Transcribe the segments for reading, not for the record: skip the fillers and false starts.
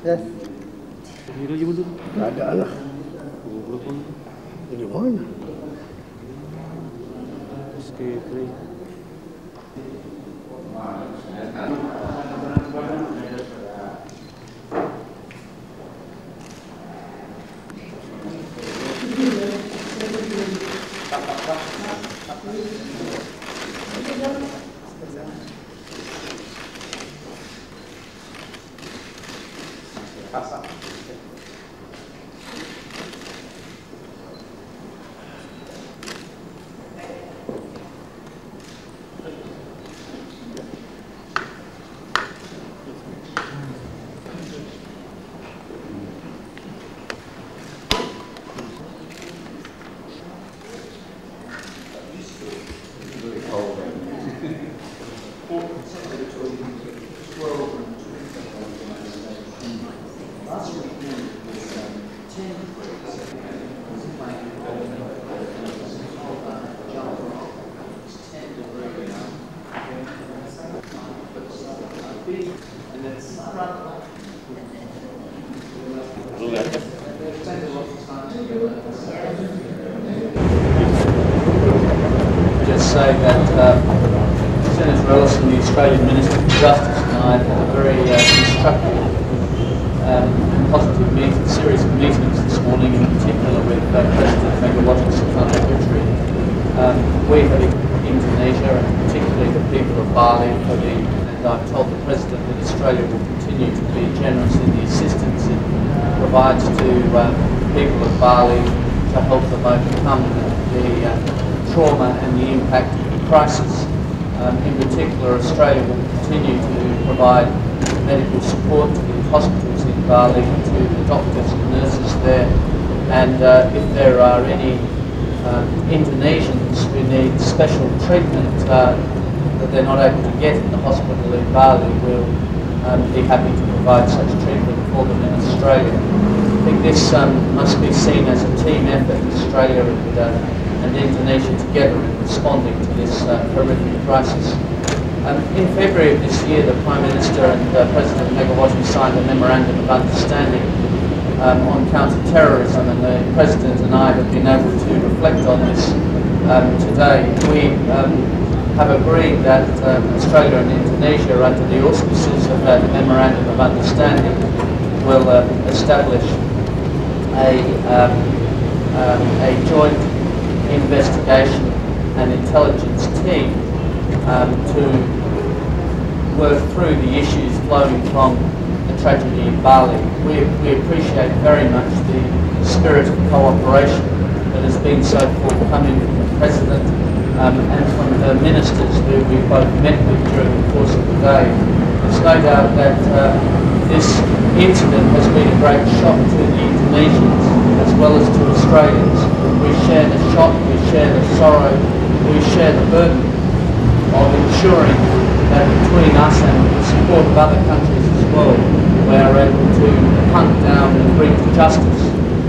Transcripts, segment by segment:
Yes. Ini aja betul. Nggak ada lah. Gimana? Skip ni. Just say that Senator Ellison, the Australian Minister for Justice, and I had a very constructive and positive series of meetings this morning, in particular with President Megawati Soekarnoputri. We have Indonesia, and particularly the people of Bali, and I've told the President that Australia will continue to be generous in the assistance it provides to people of Bali to help them overcome the trauma and the impact of the crisis. In particular, Australia will continue to provide medical support to the hospitals in Bali, to the doctors and nurses there, and if there are any Indonesians who need special treatment that they're not able to get in the hospital in Bali, we'll be happy to provide such treatment for them in Australia. I think this must be seen as a team effort, Australia and Indonesia together in responding to this horrific crisis. In February of this year, the Prime Minister and President Megawati signed a memorandum of understanding on counter-terrorism, and the President and I have been able to reflect on this today. We have agreed that Australia and Indonesia, under the auspices of that memorandum of understanding, will establish a joint investigation and intelligence team to work through the issues flowing from the tragedy in Bali. We appreciate very much the spirit of cooperation that has been so forthcoming from the President and from the ministers who we both met with during the course of the day. There's no doubt that this incident has been a great shock to the Indonesians as well as to Australians. We share the shock, we share the sorrow, we share the burden of ensuring that between us and the support of other countries as well, we are able to hunt down and bring to justice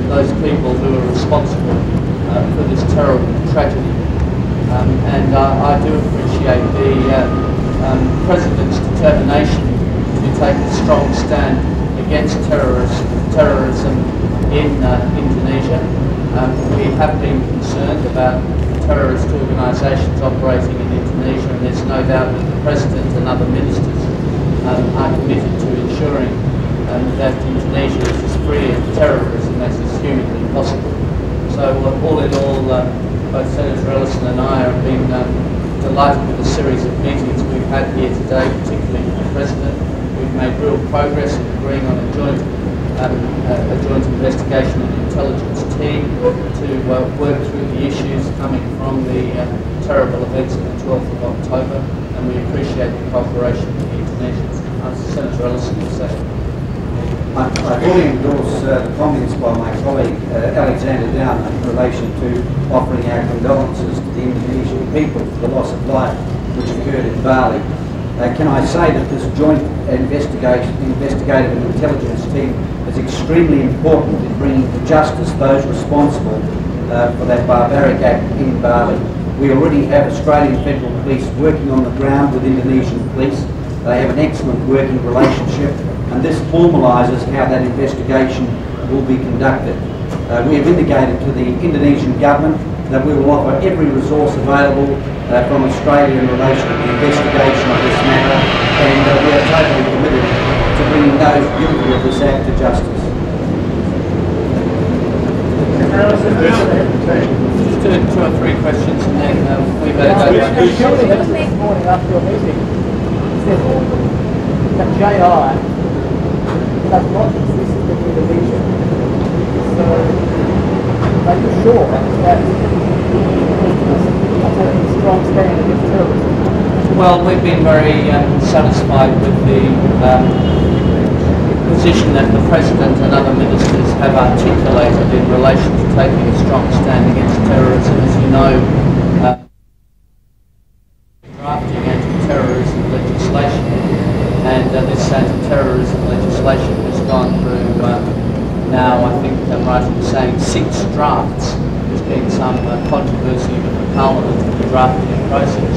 those people who are responsible for this terrible tragedy. And I do appreciate the President's determination to take a strong stand against terrorism in Indonesia. We have been concerned about terrorist organisations operating in Indonesia, and there's no doubt that the President and other ministers are committed to ensuring that Indonesia is as free of terrorism as is humanly possible. So all in all, both Senator Ellison and I have been delighted with the series of meetings we've had here today, particularly with the President. We've made real progress in agreeing on a joint investigation and intelligence team to work through the issues coming from the terrible events of the 12th of October, and we appreciate the cooperation with the Indonesians. Senator Ellison will say. I fully endorse the comments by my colleague Alexander Downer in relation to offering our condolences to the Indonesian people for the loss of life which occurred in Bali. Can I say that this joint investigative and intelligence team is extremely important in bringing to justice those responsible for that barbaric act in Bali. We already have Australian Federal Police working on the ground with Indonesian police. They have an excellent working relationship. and this formalises how that investigation will be conducted. We have indicated to the Indonesian government that we will offer every resource available from Australia in relation to the investigation of this matter, and we are totally committed to bringing those guilty of this act to justice. Just two or three questions and then we better go. This morning after your meeting, said that JI does not exist in Indonesia. So, are you sure that a strong stand against terrorism? Well, we've been very satisfied with the position that the President and other ministers have articulated in relation to taking a strong stand against terrorism. As you know, drafting anti-terrorism legislation, and this anti-terrorism legislation has gone through now, I think I'm right in saying, 6 drafts. There's been some controversy with the Parliament in the drafting process.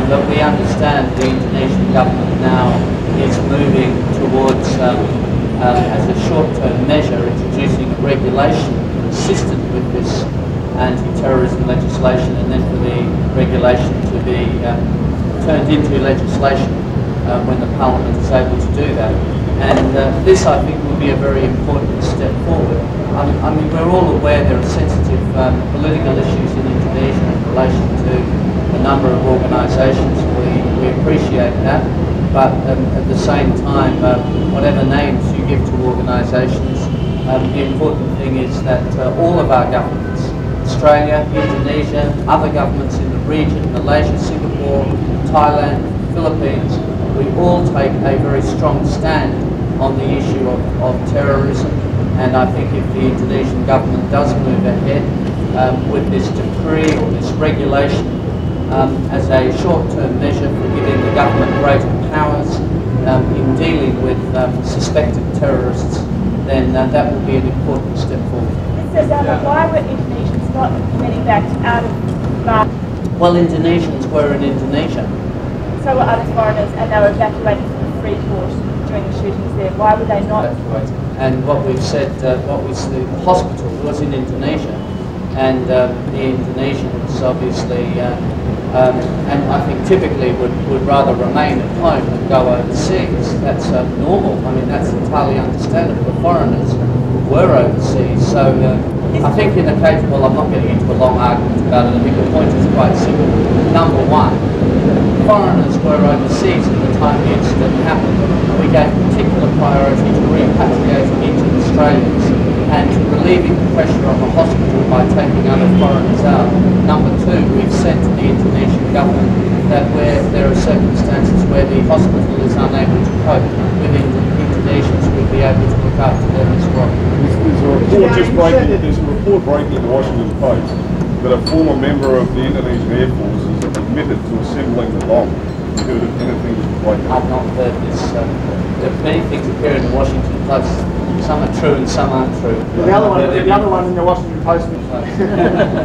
But we understand the Indonesian government now is moving towards, as a short-term measure, introducing a regulation consistent with this anti-terrorism legislation, and then for the regulation to be turned into legislation when the Parliament is able to do that. And this, I think, will be a very important step forward. I mean, we're all aware there are sensitive political issues in Indonesia in relation to a number of organisations. We appreciate that, but at the same time, whatever names you give to organisations, the important thing is that all of our governments, Australia, Indonesia, other governments in the region, Malaysia, Singapore, Thailand, Philippines, we all take a very strong stand on the issue of terrorism. And I think if the Indonesian government does move ahead with this decree or this regulation as a short-term measure for giving the government greater powers in dealing with suspected terrorists, then that will be an important step forward. Mr. Why were Indonesians not many back out of Bali? Well, Indonesians were in Indonesia. So were other foreigners, and they were evacuated from Freeport during the shootings there. Why would they not? And what we've said, the hospital was in Indonesia, and the Indonesians obviously, and I think typically would rather remain at home than go overseas. That's normal. I mean, that's entirely understandable. The foreigners were overseas, so I think in the case, well, I'm not getting into a long argument about it. I think the point is quite simple. Number one, foreigners were overseas at the time the incident happened. We gave particular priority to repatriating injured Australians and to relieving the pressure on the hospital by taking other foreigners out. Number two, we've said to the Indonesian government that where there are circumstances where the hospital is unable to cope with Indonesians, we'll be able to look after them as well. There's a report breaking in the Washington Post that a former member of the Indonesian Air Force has admitted to assembling the bomb. Have you heard of anything like that? I've not heard this. There are many things appear in the Washington Post. Some are true and some aren't true. The other one in the Washington Post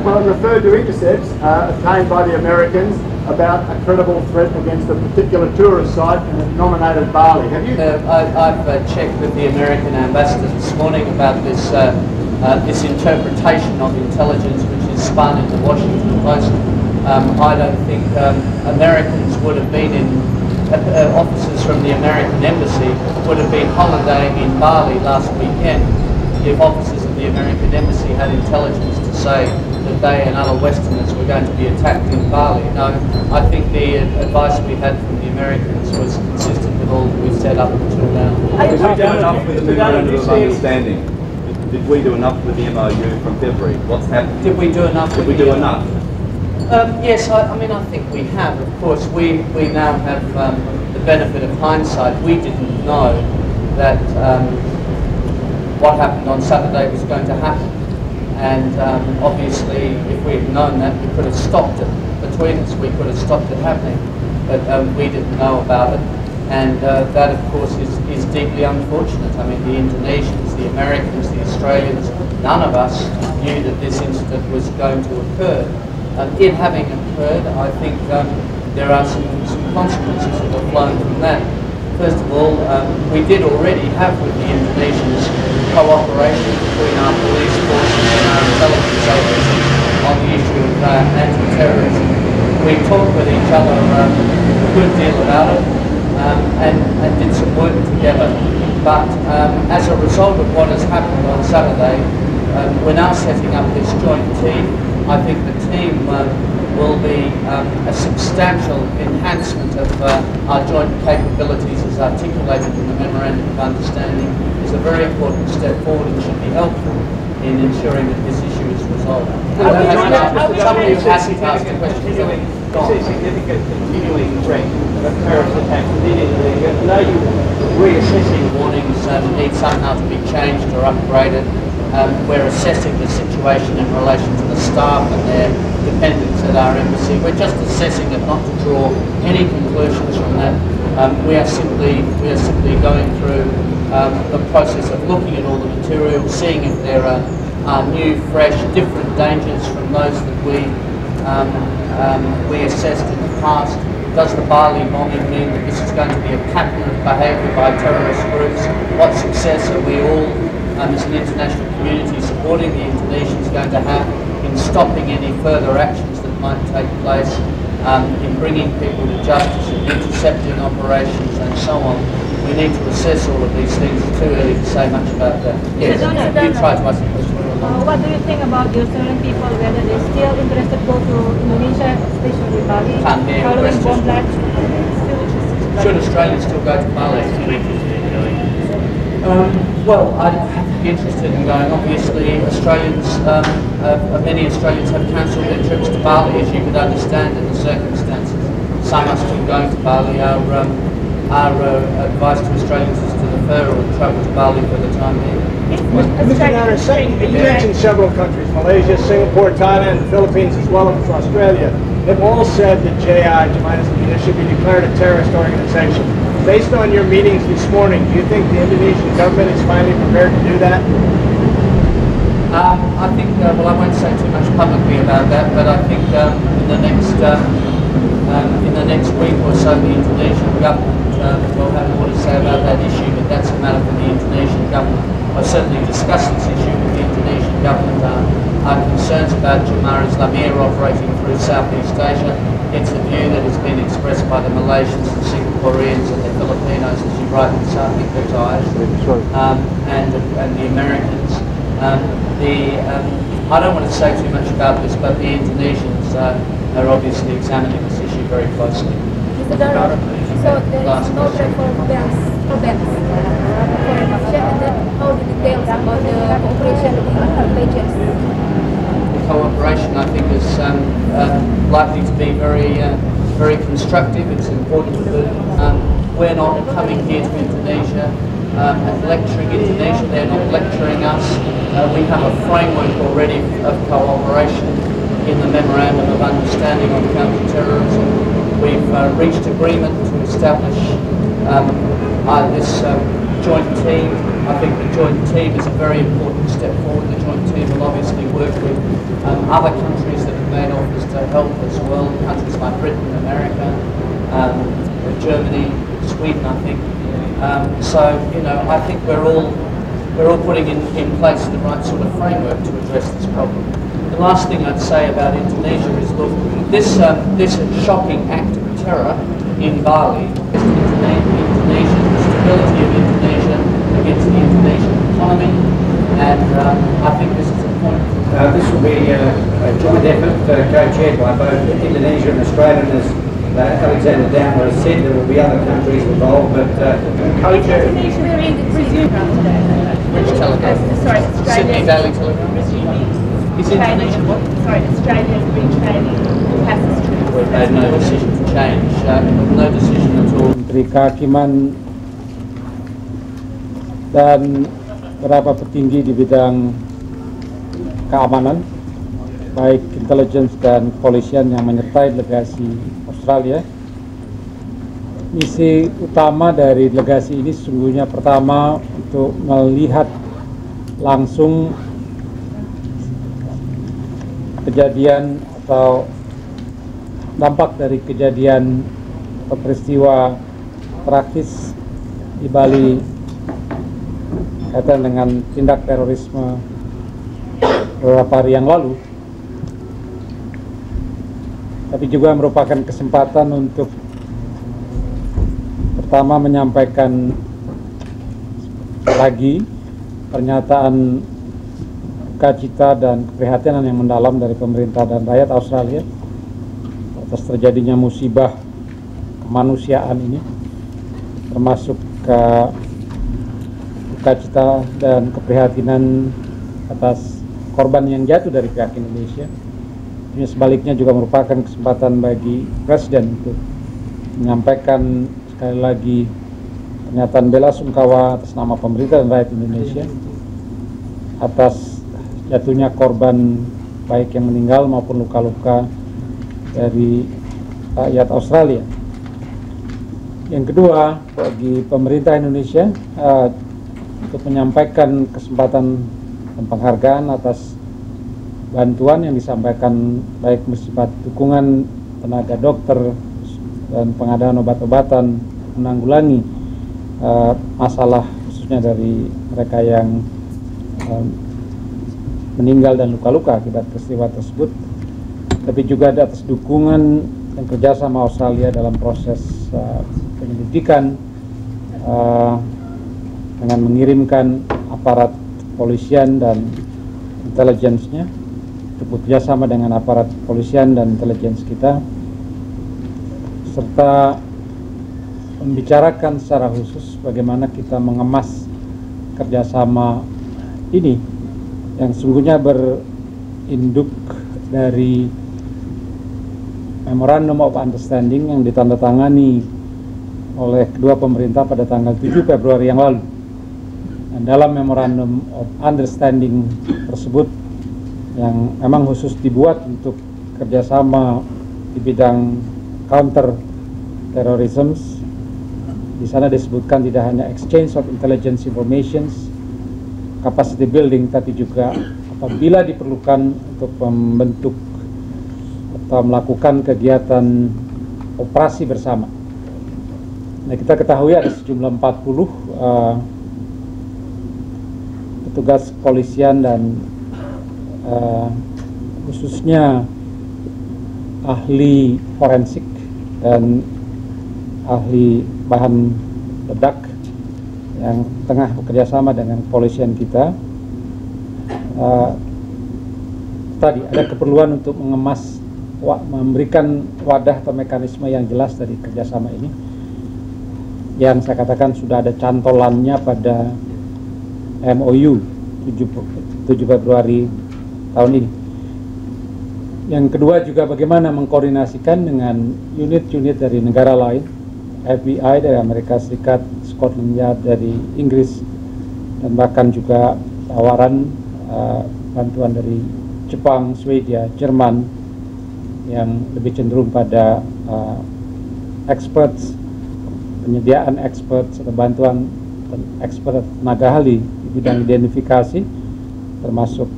well, referred to intercepts obtained by the Americans about a credible threat against a particular tourist site and it nominated Bali. Have you? I've checked with the American ambassador this morning about this this interpretation of intelligence which is spun in the Washington Post. I don't think Americans would have been in, officers from the American embassy would have been holidaying in Bali last weekend if officers of the American embassy had intelligence to say that they and other Westerners were going to be attacked in Bali. No, I think the advice we had from the Americans was consistent with all that we've said up until now. Did we do enough with the memorandum of understanding? Did we do enough with the MOU from February? What's happened? Did we do enough? Did we do enough? Yes, I mean, I think we have. Of course, we now have the benefit of hindsight. We didn't know that what happened on Saturday was going to happen. And obviously, if we had known that, we could have stopped it between us. We could have stopped it happening. But we didn't know about it. And that, of course, is deeply unfortunate. I mean, the Indonesians, the Americans, the Australians, none of us knew that this incident was going to occur. It having occurred, I think there are some consequences that have flown from that. First of all, we did already have with the Indonesians cooperation between our police forces and our intelligence agencies on the issue of anti-terrorism. We talked with each other a good deal about it and did some work together. But as a result of what has happened on Saturday, we're now setting up this joint team. I think the team will be a substantial enhancement of our joint capabilities as articulated in the Memorandum of Understanding. It's a very important step forward and should be helpful in ensuring that this issue is resolved. Somebody who hasn't asked a question. It's a significant continuing threat of terrorist attacks within Indonesia. And are you reassessing? Warnings need somehow to be changed or upgraded. We're assessing the situation in relation to the staff and their dependents at our embassy. We're just assessing it, not to draw any conclusions from that. We are simply going through the process of looking at all the material, seeing if there are new, fresh, different dangers from those that we assessed in the past. Does the Bali bombing mean that this is going to be a pattern of behaviour by terrorist groups? What success are we all, as an international community, supporting the Indonesians going to have in stopping any further actions that might take place, in bringing people to justice, in intercepting operations and so on? We need to assess all of these things. It's too early to say much about that. Yes, you tried to ask a question. What do you think about the Australian people, whether they're still interested to go to Indonesia, especially Bali, following bomb blasts? Should Australians still go to Bali? Well, I'd be interested in going. Obviously, Australians, many Australians have cancelled their trips to Bali, as you could understand in the circumstances. Some are still going to Bali. Our advice to Australians is to defer or travel to Bali for the time being. Mr. Downer, you mentioned several countries, Malaysia, Singapore, Thailand, the Philippines, as well as Australia. They've all said that Jemaah Islamiyah should be declared a terrorist organization. Based on your meetings this morning, do you think the Indonesian government is finally prepared to do that? I think, well, I won't say too much publicly about that, but I think in the next week or so, the Indonesian government will have more to say about that issue, but that's a matter for the Indonesian government. I've certainly discussed this issue with the Indonesian government. Our concerns about Jemaah Islamiyah operating through Southeast Asia. It's a view that has been expressed by the Malaysians and Singaporeans and the Filipinos, as you rightly advertised, and the Americans. I don't want to say too much about this, but the Indonesians are obviously examining this issue very closely. Mr. Downer, so there is no threat for banks for Indonesia, and then how the details about the cooperation between regions? The cooperation, I think, is likely to be very constructive. It's important that we're not coming here to Indonesia and lecturing Indonesia. They're not lecturing us. We have a framework already of cooperation in the Memorandum of Understanding on Counter-Terrorism. We've reached agreement to establish this joint team. I think the joint team is a very important step forward. The joint team will obviously work with other countries that have made offers to help as well, countries like Britain, America, Germany, Sweden, I think. So, you know, I think we're all putting in place the right sort of framework to address this problem. The last thing I'd say about Indonesia is, look, this shocking act of terror in Bali is Indonesia, the stability of Indonesia against the Indonesian economy, and I think this is a point. This will be a joint effort co-chaired by both Indonesia and Australia. As Alexander Downer has said, there will be other countries involved, but co-chaired. Which telegraph? Sorry, Sydney Daily Telegraph. Is Indonesia what? Sorry, Australia's retraining passengers. We've made no decision to change, no decision at all. Menteri Kehakiman dan beberapa petinggi di bidang keamanan, baik intelligence dan kepolisian yang menyertai delegasi Australia. Misi utama dari delegasi ini sesungguhnya pertama untuk melihat langsung kejadian atau dampak dari kejadian atau peristiwa tragis di Bali kaitan dengan tindak terorisme beberapa hari yang lalu, tapi juga merupakan kesempatan untuk pertama menyampaikan lagi pernyataan duka-cita dan keprihatinan yang mendalam dari pemerintah dan rakyat Australia atas terjadinya musibah kemanusiaan ini, termasuk duka-cita dan keprihatinan atas korban yang jatuh dari pihak Indonesia. Ini sebaliknya juga merupakan kesempatan bagi Presiden untuk menyampaikan sekali lagi pernyataan bela sungkawa atas nama pemerintah dan rakyat Indonesia atas jatuhnya korban baik yang meninggal maupun luka-luka dari rakyat Australia. Yang kedua, bagi pemerintah Indonesia untuk menyampaikan kesempatan dan penghargaan atas bantuan yang disampaikan baik bersifat dukungan tenaga dokter dan pengadaan obat-obatan menanggulangi masalah khususnya dari mereka yang meninggal dan luka-luka akibat peristiwa tersebut, tapi juga ada atas dukungan dan kerjasama Australia dalam proses penyelidikan dengan mengirimkan aparat kepolisian dan intelijensinya untuk bekerjasama dengan aparat kepolisian dan intelijen kita, serta membicarakan secara khusus bagaimana kita mengemas kerjasama ini yang sungguhnya berinduk dari Memorandum of Understanding yang ditandatangani oleh kedua pemerintah pada tanggal 7 Februari yang lalu. Dan dalam Memorandum of Understanding tersebut yang memang khusus dibuat untuk kerjasama di bidang counter terrorism, di sana disebutkan tidak hanya exchange of intelligence informations, capacity building, tapi juga apabila diperlukan untuk membentuk atau melakukan kegiatan operasi bersama. Nah, kita ketahui ada sejumlah 40 petugas kepolisian dan khususnya ahli forensik dan ahli bahan ledak yang tengah bekerjasama dengan kepolisian kita. Tadi ada keperluan untuk mengemas, memberikan wadah atau mekanisme yang jelas dari kerjasama ini, yang saya katakan sudah ada cantolannya pada MOU 7 Februari tahun ini. Yang kedua juga bagaimana mengkoordinasikan dengan unit-unit dari negara lain, FBI dari Amerika Serikat, Scotland Yard dari Inggris, dan bahkan juga tawaran bantuan dari Jepang, Swedia, Jerman yang lebih cenderung pada experts, penyediaan experts atau bantuan expert tenaga ahli di bidang identifikasi, termasuk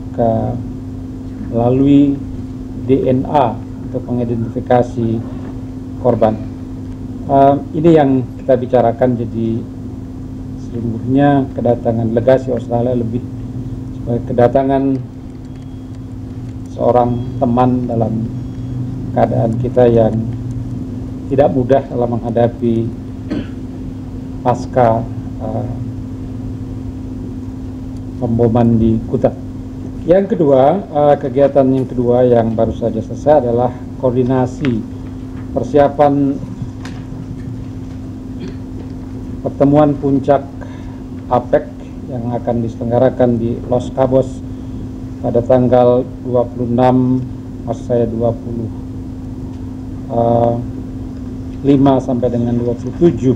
melalui DNA untuk mengidentifikasi korban. Ini yang kita bicarakan. Jadi sesungguhnya kedatangan delegasi Australia lebih sebagai kedatangan seorang teman dalam keadaan kita yang tidak mudah dalam menghadapi pasca pemboman di Kuta. Yang kedua, kegiatan yang kedua yang baru saja selesai adalah koordinasi persiapan pertemuan puncak APEC yang akan diselenggarakan di Los Cabos pada tanggal 26, maksud saya 25 sampai dengan 27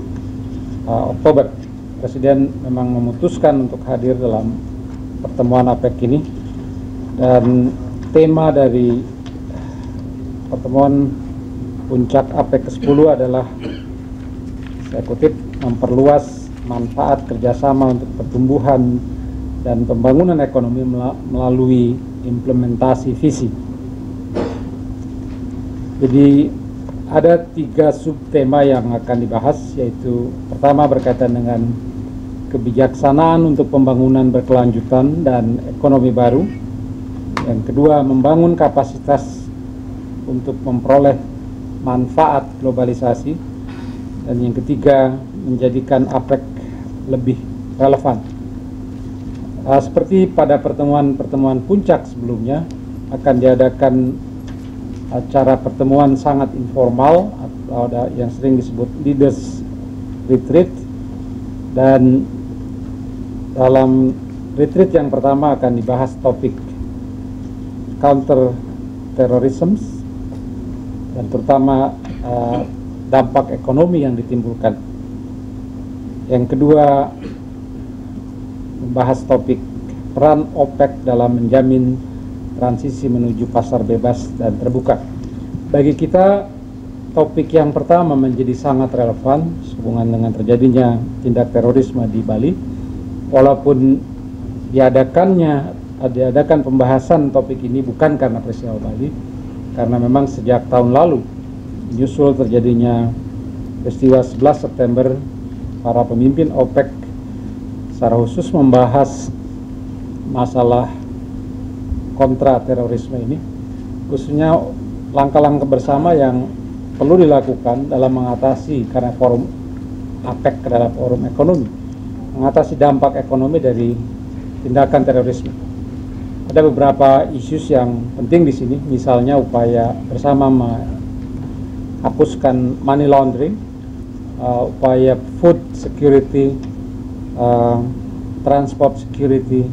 Oktober. Presiden memang memutuskan untuk hadir dalam pertemuan APEC ini, dan tema dari pertemuan puncak APEC ke-10 adalah, saya kutip, memperluas manfaat kerjasama untuk pertumbuhan dan pembangunan ekonomi melalui implementasi visi. Jadi ada 3 subtema yang akan dibahas, yaitu pertama berkaitan dengan kebijaksanaan untuk pembangunan berkelanjutan dan ekonomi baru. Yang kedua, membangun kapasitas untuk memperoleh manfaat globalisasi. Dan yang ketiga, menjadikan APEC lebih relevan. Seperti pada pertemuan-pertemuan puncak sebelumnya, akan diadakan acara pertemuan sangat informal atau ada yang sering disebut leaders retreat, dan dalam retreat yang pertama akan dibahas topik counter terrorism dan terutama dampak ekonomi yang ditimbulkan. Yang kedua, membahas topik peran OPEC dalam menjamin transisi menuju pasar bebas dan terbuka. Bagi kita, topik yang pertama menjadi sangat relevan sehubungan dengan terjadinya tindak terorisme di Bali. Walaupun diadakan pembahasan topik ini bukan karena peristiwa Bali, karena memang sejak tahun lalu menyusul terjadinya peristiwa 11 September, para pemimpin OPEC secara khusus membahas masalah kontra terorisme ini, khususnya langkah-langkah bersama yang perlu dilakukan dalam mengatasi, karena forum APEC adalah forum ekonomi, mengatasi dampak ekonomi dari tindakan terorisme. Ada beberapa isu yang penting di sini, misalnya upaya bersama menghapuskan money laundering, upaya food security, transport security,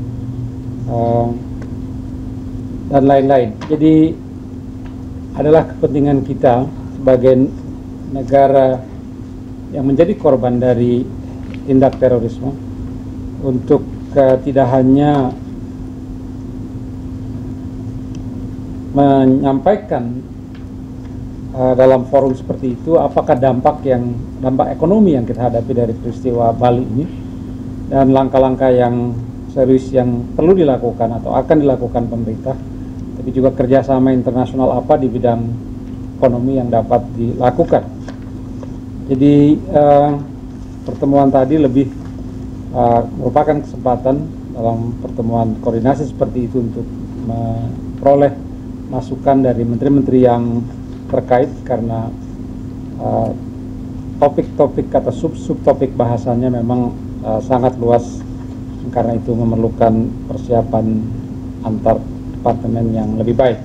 dan lain-lain. Jadi adalah kepentingan kita sebagai negara yang menjadi korban dari tindak terorisme untuk tidak hanya menyampaikan dalam forum seperti itu apakah dampak ekonomi yang kita hadapi dari peristiwa Bali ini dan langkah-langkah yang serius yang perlu dilakukan atau akan dilakukan pemerintah, tapi juga kerjasama internasional apa di bidang ekonomi yang dapat dilakukan. Jadi pertemuan tadi lebih merupakan kesempatan dalam pertemuan koordinasi seperti itu untuk memperoleh masukan dari menteri-menteri yang terkait, karena topik-topik atau sub-topik bahasanya memang sangat luas, karena itu memerlukan persiapan antar departemen yang lebih baik.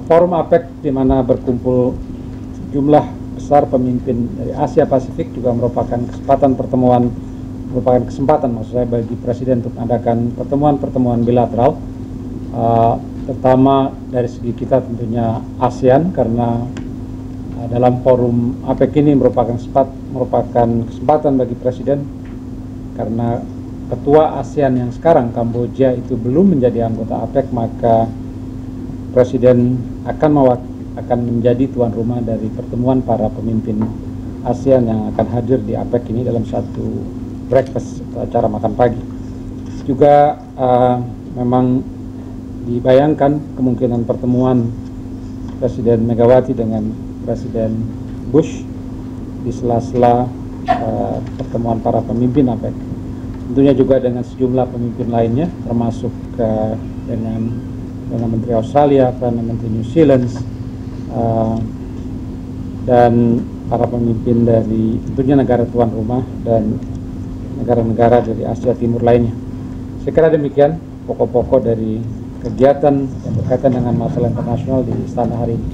Forum APEC di mana berkumpul jumlah besar pemimpin dari Asia Pasifik juga merupakan kesempatan maksud saya bagi Presiden untuk mengadakan pertemuan-pertemuan bilateral, terutama dari segi kita tentunya ASEAN, karena dalam forum APEC ini merupakan kesempatan bagi Presiden, karena ketua ASEAN yang sekarang Kamboja itu belum menjadi anggota APEC, maka Presiden akan menjadi tuan rumah dari pertemuan para pemimpin ASEAN yang akan hadir di APEC ini dalam satu breakfast atau acara makan pagi. Juga memang dibayangkan kemungkinan pertemuan Presiden Megawati dengan Presiden Bush di sela-sela pertemuan para pemimpin APEC. Tentunya juga dengan sejumlah pemimpin lainnya, termasuk dengan Menteri Australia, Perdana Menteri New Zealand, dan para pemimpin dari tentunya negara tuan rumah dan negara-negara dari Asia Timur lainnya. Saya kira demikian pokok-pokok dari kegiatan yang berkaitan dengan masalah internasional di Istana hari ini.